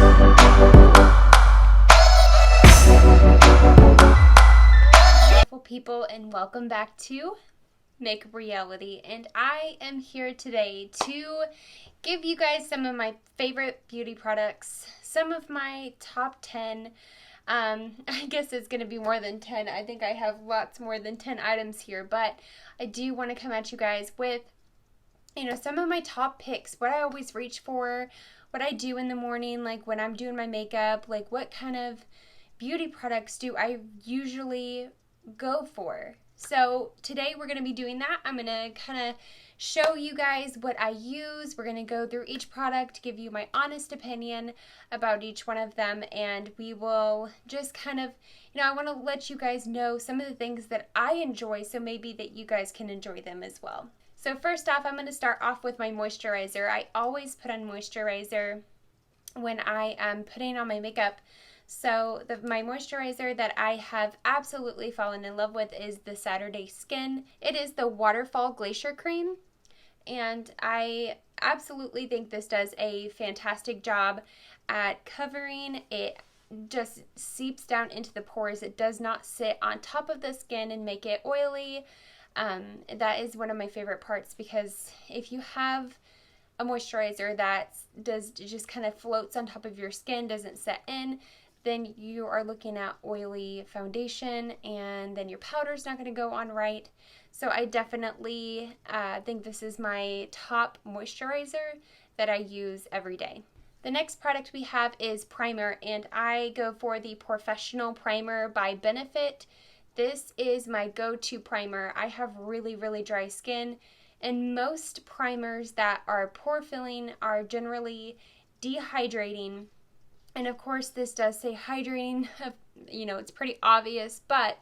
Beautiful people, and welcome back to Makeup Reality. And I am here today to give you guys some of my favorite beauty products, some of my top 10. I guess it's going to be more than 10. I think I have lots more than 10 items here, but I do want to come at you guys with, some of my top picks, what I always reach for, what I do in the morning, like when I'm doing my makeup, like what kind of beauty products do I usually go for. So today we're going to be doing that. I'm going to kind of show you guys what I use. We're going to go through each product, give you my honest opinion about each one of them, and we will just kind of, I want to let you guys know some of the things that I enjoy, so maybe that you guys can enjoy them as well. So first off, I'm going to start off with my moisturizer. I always put on moisturizer when I am putting on my makeup. So my moisturizer that I have absolutely fallen in love with is the Saturday Skin. It is the Waterfall Glacier Cream, and I absolutely think this does a fantastic job at covering. It just seeps down into the pores. It does not sit on top of the skin and make it oily. That is one of my favorite parts, because if you have a moisturizer that just kind of floats on top of your skin, doesn't set in, then you are looking at oily foundation, and then your powder's not going to go on right. So I definitely think this is my top moisturizer that I use every day. The next product we have is primer, and I go for the Professional Primer by Benefit. This is my go-to primer. I have really, really dry skin, and most primers that are pore filling are generally dehydrating. And of course, this does say hydrating. It's pretty obvious, but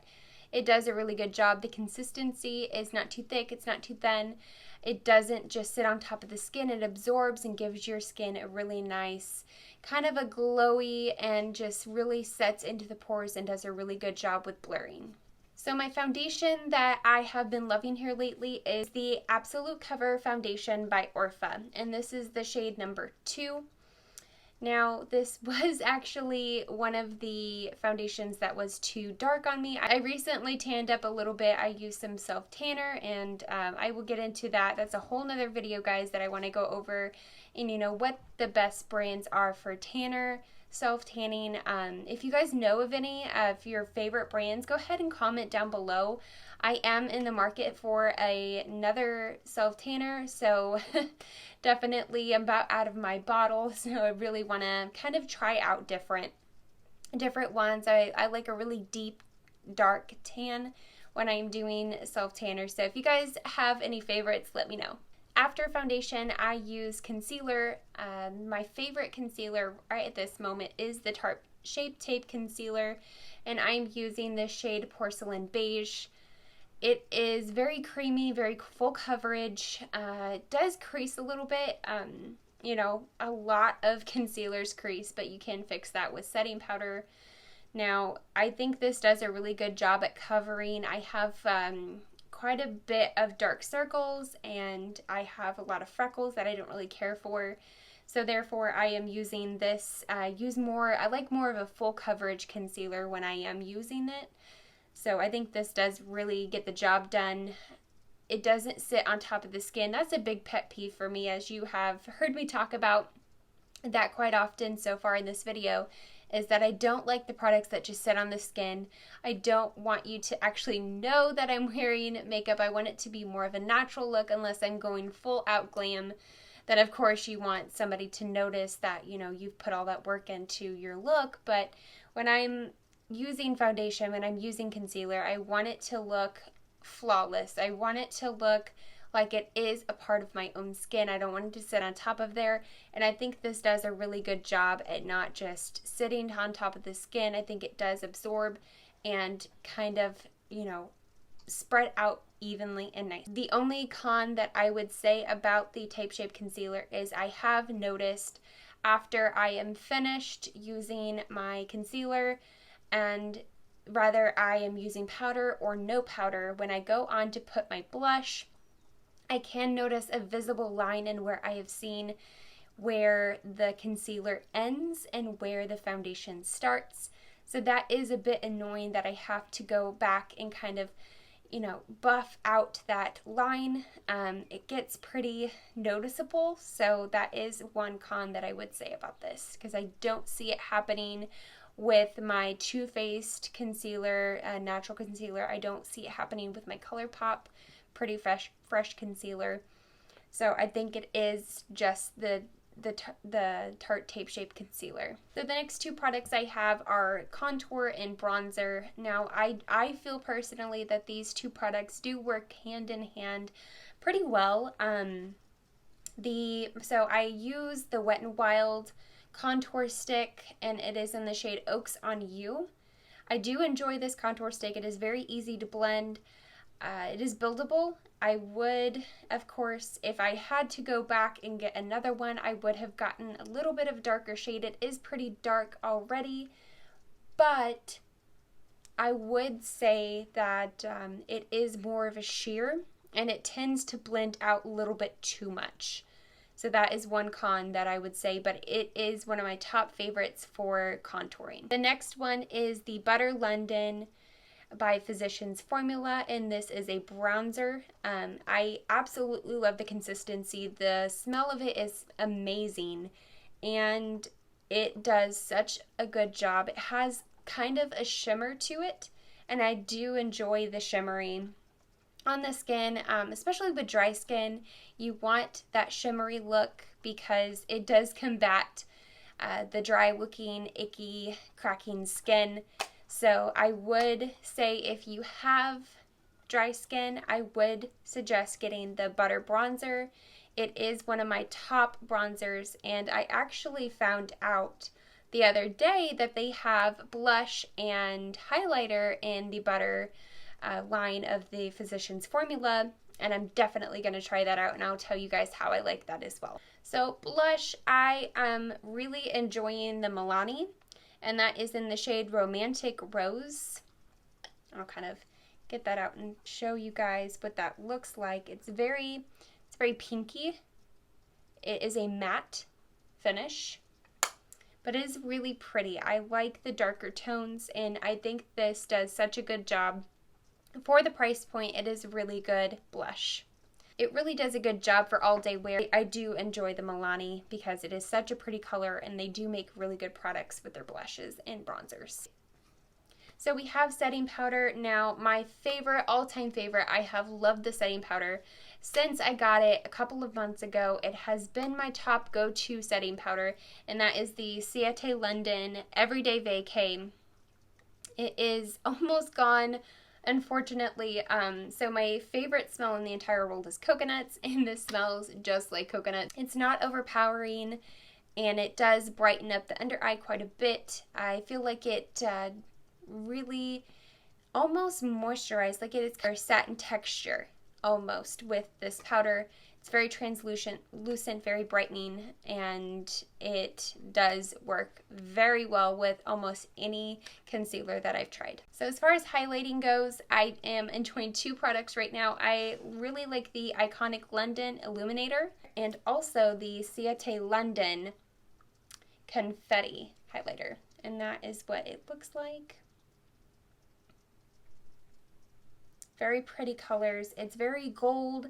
it does a really good job. The consistency is not too thick, it's not too thin. It doesn't just sit on top of the skin. It absorbs and gives your skin a really nice, kind of a glowy, and just really sets into the pores and does a really good job with blurring. So my foundation that I have been loving here lately is the Absolute Cover Foundation by Orpha, and this is the shade number 2. Now, this was actually one of the foundations that was too dark on me. I recently tanned up a little bit. I used some self-tanner, and I will get into that. That's a whole nother video, guys, that I want to go over, and what the best brands are for tanner, self-tanning. If you guys know of any of your favorite brands, go ahead and comment down below. I am in the market for another self-tanner, so definitely I'm about out of my bottle, so I really want to kind of try out different ones. I like a really deep, dark tan when I'm doing self-tanner, so if you guys have any favorites, let me know. After foundation, I use concealer. My favorite concealer right at this moment is the Tarte Shape Tape Concealer, and I'm using the shade Porcelain Beige. It is very creamy, very full coverage. It does crease a little bit. A lot of concealers crease, but you can fix that with setting powder. Now, I think this does a really good job at covering. I have quite a bit of dark circles, and I have a lot of freckles that I don't really care for. So therefore, I am using this. I like more of a full coverage concealer when I am using it. So I think this does really get the job done. It doesn't sit on top of the skin. That's a big pet peeve for me, as you have heard me talk about that quite often so far in this video, is that I don't like the products that just sit on the skin. I don't want you to actually know that I'm wearing makeup. I want it to be more of a natural look, unless I'm going full out glam. Then of course you want somebody to notice that, you've put all that work into your look. But when I'm using foundation, when I'm using concealer, I want it to look flawless. I want it to look like it is a part of my own skin. I don't want it to sit on top of there, and I think this does a really good job at not just sitting on top of the skin. I think it does absorb and kind of, spread out evenly and nice. The only con that I would say about the Tape Shape Concealer is I have noticed after I am finished using my concealer, and rather I am using powder or no powder, when I go on to put my blush, I can notice a visible line in where I have seen where the concealer ends and where the foundation starts. So that is a bit annoying that I have to go back and kind of, buff out that line. It gets pretty noticeable, so that is one con that I would say about this, because I don't see it happening with my Too Faced concealer, natural concealer. I don't see it happening with my ColourPop Pretty Fresh concealer. So I think it is just the Tarte Tape Shape Concealer. So the next two products I have are contour and bronzer. Now I feel personally that these two products do work hand in hand pretty well. So I use the Wet n Wild contour stick, and it is in the shade Oaks on You. I do enjoy this contour stick. It is very easy to blend. It is buildable. I would, of course, if I had to go back and get another one, I would have gotten a little bit of darker shade. It is pretty dark already, but I would say that it is more of a sheer, and it tends to blend out a little bit too much. So that is one con that I would say, but it is one of my top favorites for contouring. The next one is the Butter London by Physicians Formula, and this is a bronzer. I absolutely love the consistency. The smell of it is amazing, and it does such a good job. It has kind of a shimmer to it, and I do enjoy the shimmering on the skin, especially with dry skin. You want that shimmery look because it does combat the dry looking, icky, cracking skin. So I would say if you have dry skin, I would suggest getting the Butter Bronzer. It is one of my top bronzers, and I actually found out the other day that they have blush and highlighter in the Butter line of the Physicians Formula, and I'm definitely going to try that out, and I'll tell you guys how I like that as well. So blush, I am really enjoying the Milani, and that is in the shade Romantic Rose. I'll kind of get that out and show you guys what that looks like. It's very pinky. It is a matte finish, but it is really pretty. I like the darker tones, and I think this does such a good job. For the price point, it is really good blush. It really does a good job for all day wear. I do enjoy the Milani because it is such a pretty color, and they do make really good products with their blushes and bronzers. So we have setting powder. Now, my favorite, all-time favorite, I have loved the setting powder since I got it a couple of months ago. It has been my top go-to setting powder, and that is the Ciate London Everyday Vacay. It is almost gone, unfortunately. So my favorite smell in the entire world is coconuts, and this smells just like coconuts. It's not overpowering, and it does brighten up the under eye quite a bit. I feel like it really almost moisturized, like it is a satin texture almost with this powder. It's very translucent, very brightening, and it does work very well with almost any concealer that I've tried. So as far as highlighting goes, I am enjoying two products right now. I really like the Iconic London Illuminator and also the Ciate London Confetti Highlighter, and that is what it looks like. Very pretty colors. It's very gold.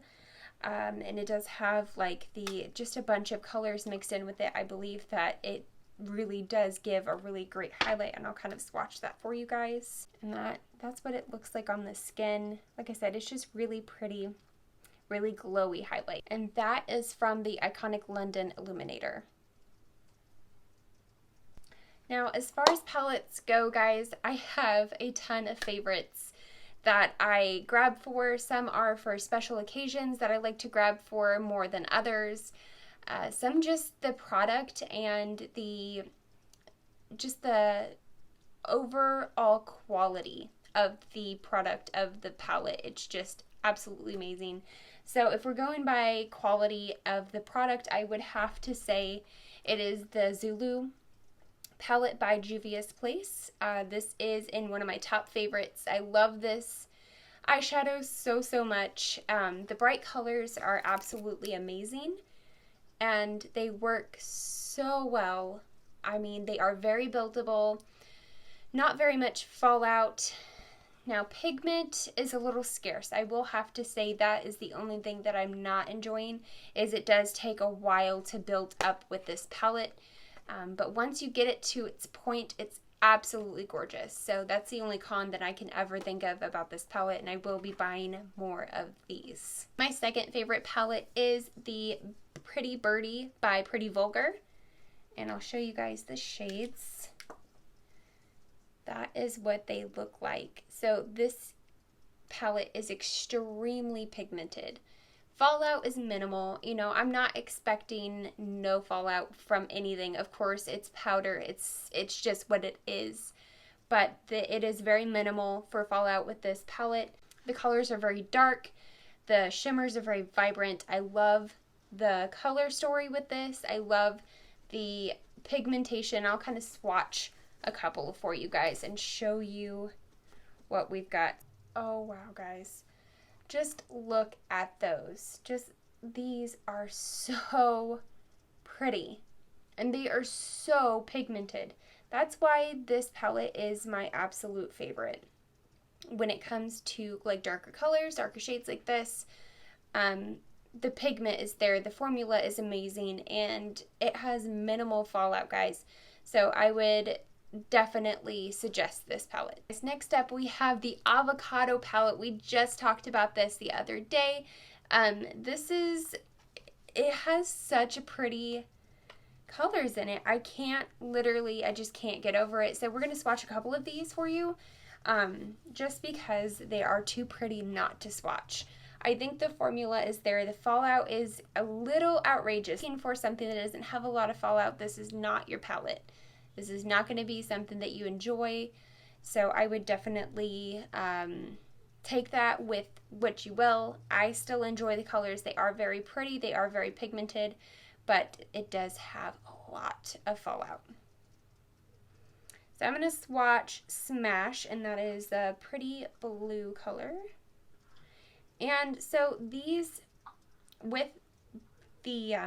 And it does have like just a bunch of colors mixed in with it. I believe that it really does give a really great highlight, and I'll kind of swatch that for you guys. And that's what it looks like on the skin. Like I said, it's just really pretty, really glowy highlight. And that is from the Iconic London Illuminator. Now, as far as palettes go, guys, I have a ton of favorites that I grab for. Some are for special occasions that I like to grab for more than others. Some just the product and the overall quality of the product of the palette. It's just absolutely amazing. So if we're going by quality of the product, I would have to say it is the Zulu palette by Juvia's Place. This is in one of my top favorites. I love this eyeshadow so much. The bright colors are absolutely amazing, and they work so well. I mean, they are very buildable, not very much fallout. Now, pigment is a little scarce. I will have to say that is the only thing that I'm not enjoying, is it does take a while to build up with this palette. But once you get it to its point, it's absolutely gorgeous. So that's the only con that I can ever think of about this palette, and I will be buying more of these. My second favorite palette is the Pretty Birdie by Pretty Vulgar, and I'll show you guys the shades. That is what they look like. So this palette is extremely pigmented. Fallout is minimal. You know, I'm not expecting no fallout from anything. Of course, it's powder. It's just what it is. But it is very minimal for fallout with this palette. The colors are very dark. The shimmers are very vibrant. I love the color story with this. I love the pigmentation. I'll kind of swatch a couple for you guys and show you what we've got. Oh wow, guys, just look at those. These are so pretty, and they are so pigmented. That's why this palette is my absolute favorite when it comes to like darker colors, darker shades like this. The pigment is there, the formula is amazing, and it has minimal fallout, guys. So I would definitely suggest this palette. Next up, we have the Avocado palette. We just talked about this the other day. It has such pretty colors in it. I just can't get over it. So we're going to swatch a couple of these for you, just because they are too pretty not to swatch. I think the formula is there. The fallout is a little outrageous. Looking for something that doesn't have a lot of fallout, this is not your palette. This is not going to be something that you enjoy, so I would definitely take that with what you will. I still enjoy the colors. They are very pretty. They are very pigmented, but it does have a lot of fallout. So I'm going to swatch Smash, and that is the pretty blue color. And so these, with the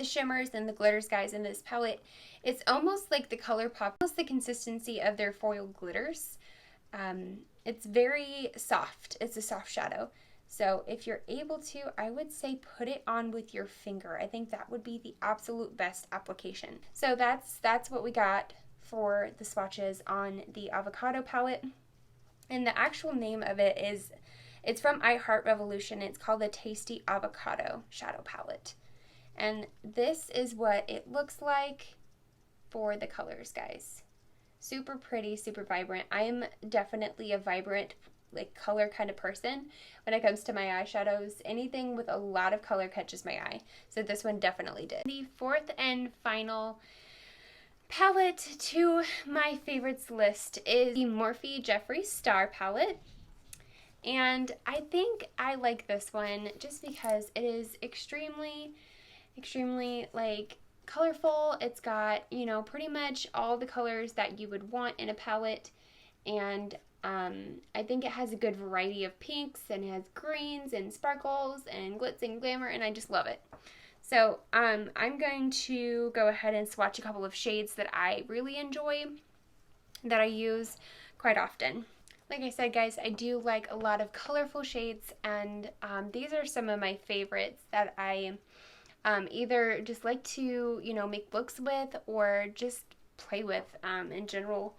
shimmers and the glitters, guys, in this palette, it's almost like the ColourPop, almost the consistency of their foil glitters. It's very soft. It's a soft shadow. So if you're able to, I would say put it on with your finger. I think that would be the absolute best application. So that's what we got for the swatches on the Avocado palette. And the actual name of it is, it's from I Heart Revolution. It's called the Tasty Avocado Shadow Palette. And this is what it looks like for the colors, guys. Super pretty, super vibrant. I am definitely a vibrant, like, color kind of person when it comes to my eyeshadows. Anything with a lot of color catches my eye. So this one definitely did. The fourth and final palette to my favorites list is the Morphe Jeffree Star palette. And I think I like this one just because it is extremely like colorful. It's got, you know, pretty much all the colors that you would want in a palette, and I think it has a good variety of pinks, and it has greens and sparkles and glitz and glamour, and I just love it. So I'm going to go ahead and swatch a couple of shades that I really enjoy, that I use quite often. Like I said, guys, I do like a lot of colorful shades, and these are some of my favorites that I either just like to, you know, make looks with or just play with in general.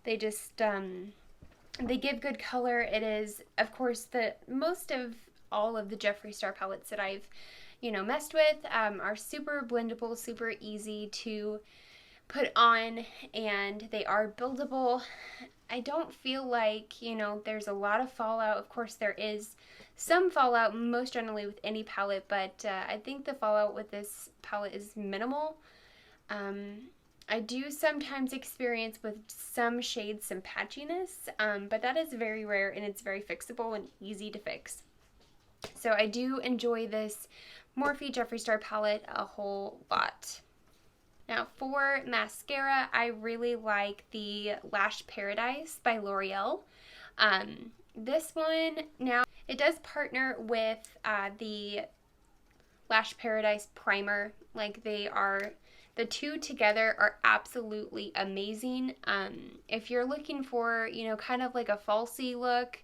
They just, they give good color. It is, of course, most of all of the Jeffree Star palettes that I've, you know, messed with are super blendable, super easy to put on, and they are buildable. I don't feel like, you know, there's a lot of fallout. Of course, there is some fallout most generally with any palette, but I think the fallout with this palette is minimal. I do sometimes experience with some shades some patchiness, but that is very rare, and it's very fixable and easy to fix. So I do enjoy this Morphe Jeffree Star palette a whole lot. Now for mascara, I really like the Lash Paradise by L'Oreal. This one, now, it does partner with the Lash Paradise primer. Like, they are, the two together are absolutely amazing. If you're looking for, you know, kind of like a falsy look,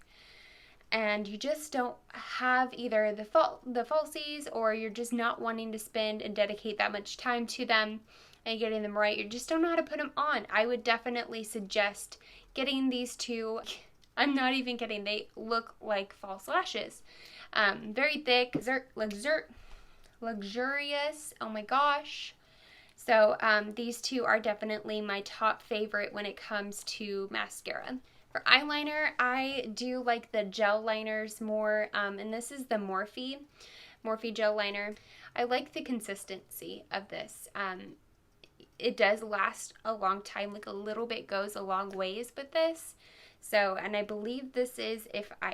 and you just don't have either the falsies, or you're just not wanting to spend and dedicate that much time to them and getting them right, you just don't know how to put them on, I would definitely suggest getting these two. I'm not even kidding, they look like false lashes. Very thick, luxurious, oh my gosh. So these two are definitely my top favorite when it comes to mascara. For eyeliner, I do like the gel liners more, and this is the Morphe gel liner. I like the consistency of this. It does last a long time, like a little bit goes a long ways with this. So, and I believe this is,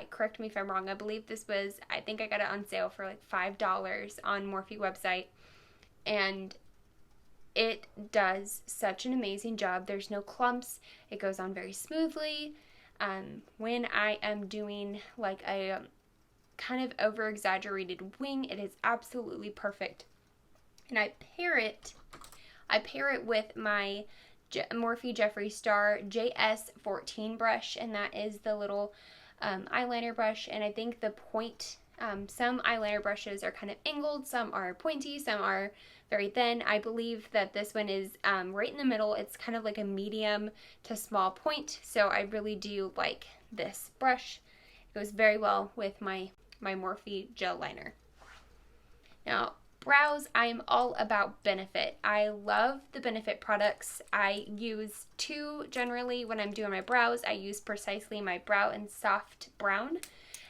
correct me if I'm wrong, I believe this was, I think I got it on sale for like $5 on Morphe website, and it does such an amazing job. There's no clumps, it goes on very smoothly. When I am doing like a kind of over-exaggerated wing, it is absolutely perfect. And I pair it with my Morphe Jeffree Star JS14 brush, and that is the little eyeliner brush. And I think the point, some eyeliner brushes are kind of angled, some are pointy, some are very thin. I believe that this one is right in the middle. It's kind of like a medium to small point, so I really do like this brush. It goes very well with my Morphe gel liner. Now, brows, I'm all about Benefit. I love the Benefit products. I use two generally when I'm doing my brows. I use Precisely My Brow in Soft Brown,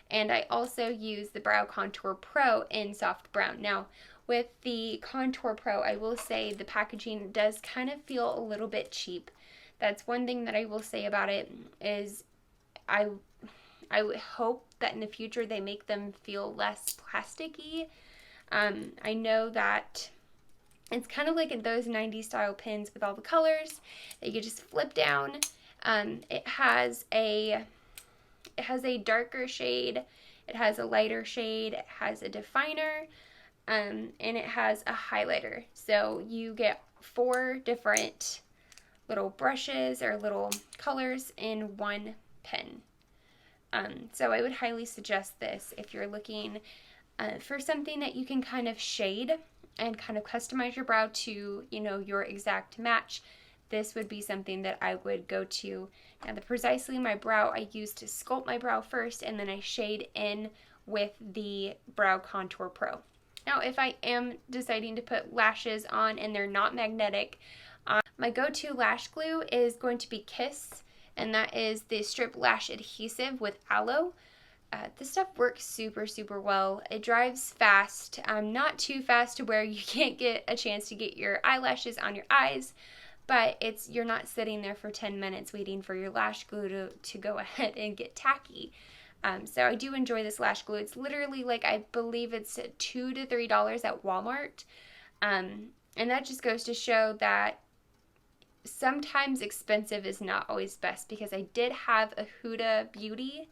and I also use the Brow Contour Pro in Soft Brown. Now, with the Contour Pro, I will say the packaging does kind of feel a little bit cheap. That's one thing that I will say about it, is I would hope that in the future they make them feel less plasticky. I know that it's kind of like those 90s style pins with all the colors that you just flip down. It has a darker shade, it has a lighter shade, it has a definer, and it has a highlighter. So you get 4 different little brushes or little colors in one pen. So I would highly suggest this if you're looking for something that you can kind of shade and kind of customize your brow to, you know, your exact match. This would be something that I would go to. Now, the Precisely My Brow I use to sculpt my brow first, and then I shade in with the Brow Contour Pro. Now, if I am deciding to put lashes on and they're not magnetic, my go-to lash glue is going to be Kiss, and that is the Strip Lash Adhesive with Aloe. This stuff works super, super well. It dries fast, not too fast to where you can't get a chance to get your eyelashes on your eyes, but you're not sitting there for 10 minutes waiting for your lash glue to go ahead and get tacky. So I do enjoy this lash glue. It's literally like, I believe it's $2 to $3 at Walmart. And that just goes to show that sometimes expensive is not always best, because I did have a Huda Beauty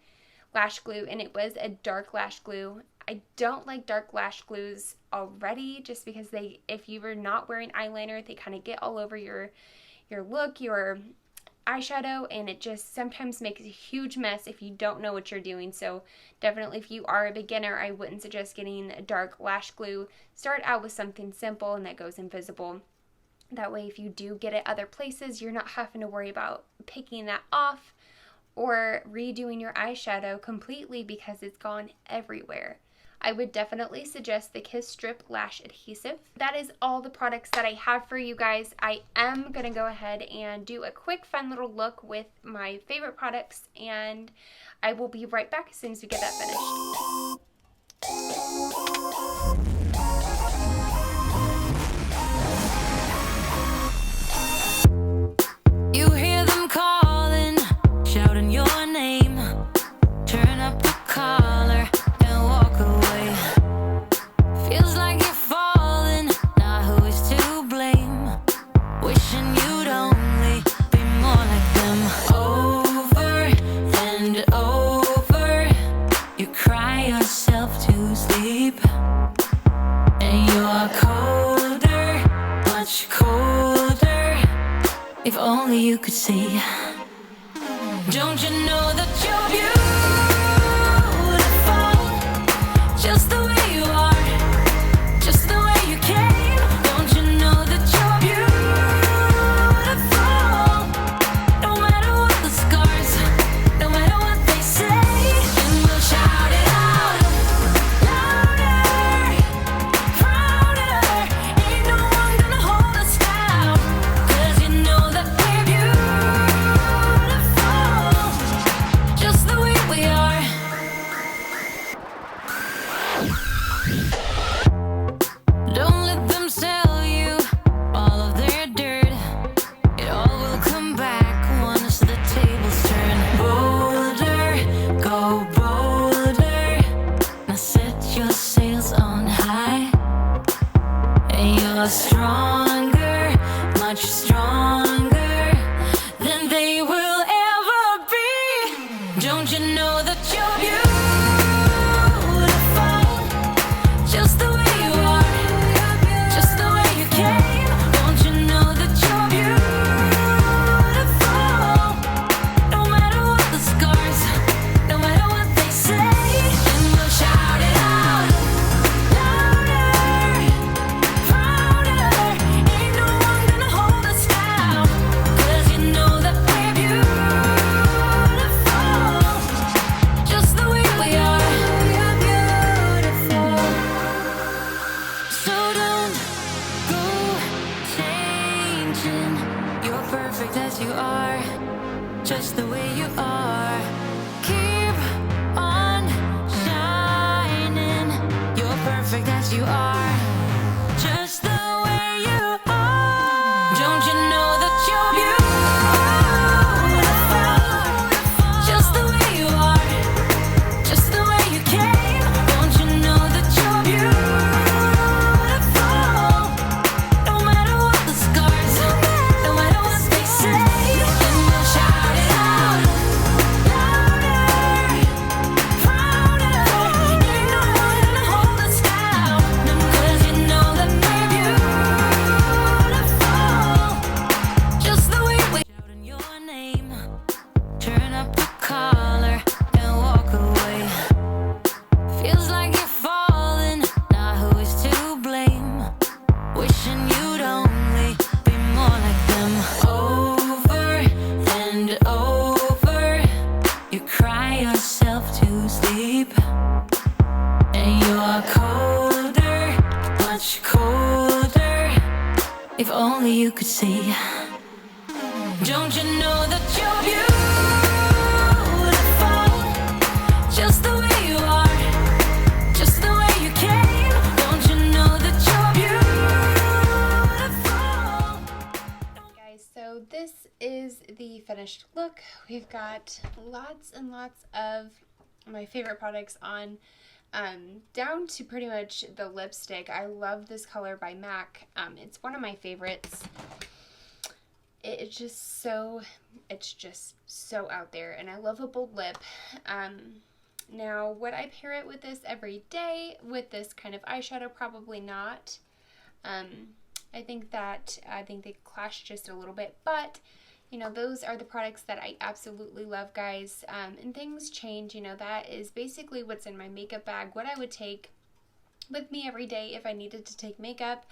lash glue, and it was a dark lash glue. I don't like dark lash glues already, just because if you were not wearing eyeliner, they kind of get all over your look, your eyeshadow, and it just sometimes makes a huge mess if you don't know what you're doing. So definitely, if you are a beginner, I wouldn't suggest getting a dark lash glue. Start out with something simple and that goes invisible. That way, if you do get it other places, you're not having to worry about picking that off or redoing your eyeshadow completely because it's gone everywhere. I would definitely suggest the Kiss Strip Lash Adhesive. That is all the products that I have for you guys. I am going to go ahead and do a quick fun little look with my favorite products, and I will be right back as soon as we get that finished. You hear them calling, shouting your name. Turn up the collar and walk away. Feels like you're falling, now who is to blame? Wishing you'd only be more like them. Over and over, you cry yourself to sleep. If only you could see. Don't you know that you're beautiful, just the way you are, just the way you came. Don't you know that you're beautiful, no matter what the scars, no matter what they say. And we'll shout it out louder, prouder. Ain't no one gonna hold us down, 'cause you know that we're beautiful, just the way we are. Don't let them sell you all of their dirt. It all will come back once the tables turn. Bolder, go bolder. Now set your sails on high. And you're stronger, much stronger than they will ever be. Don't you know that you're beautiful, just the way you are, just the way you came. Don't you know that you're beautiful, no matter what the scars, no matter what they say. And we'll shout it out louder, prouder. Ain't no one gonna hold us down, 'cause you know that we're beautiful, just the way we are. We're beautiful. So don't go changing. You're perfect as you are, just the way you are. Keep on shining. You're perfect as you are, just the way you are. Don't you know that you're beautiful, just the way you are, just the way you came. Don't you know that you're beautiful, no matter what the scars, no matter what they say. And we'll shout it out louder, prouder. Ain't no one gonna hold us down, 'cause you know that we're beautiful, just the way we shouting your name. Turn up the collar and walk away. Feels like you're falling, now who is to blame? Wishing you'd only be more like them. Over and over, you cry yourself to sleep. And you're colder, much colder. If only you could see. Don't you know that you're beautiful, just the way you are, just the way you came. Don't you know that you're beautiful? Guys, so this is the finished look. We've got lots and lots of my favorite products on, down to pretty much the lipstick. I love this color by MAC. It's one of my favorites. It's just so out there, and I love a bold lip. Now, would I pair it with this every day with this kind of eyeshadow? Probably not. I think they clash just a little bit, but you know, those are the products that I absolutely love, guys. And things change, you know, that is basically what's in my makeup bag, what I would take with me every day if I needed to take makeup,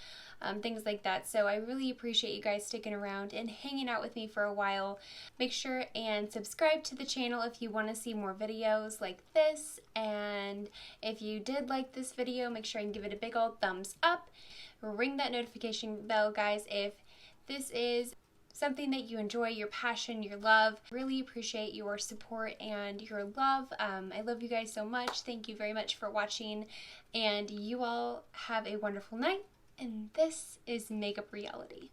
things like that. So I really appreciate you guys sticking around and hanging out with me for a while. Make sure and subscribe to the channel if you want to see more videos like this. And if you did like this video, make sure and give it a big old thumbs up. Ring that notification bell, guys, if this is something that you enjoy, your passion, your love. Really appreciate your support and your love. I love you guys so much. Thank you very much for watching, and you all have a wonderful night. And this is Makeup Reality.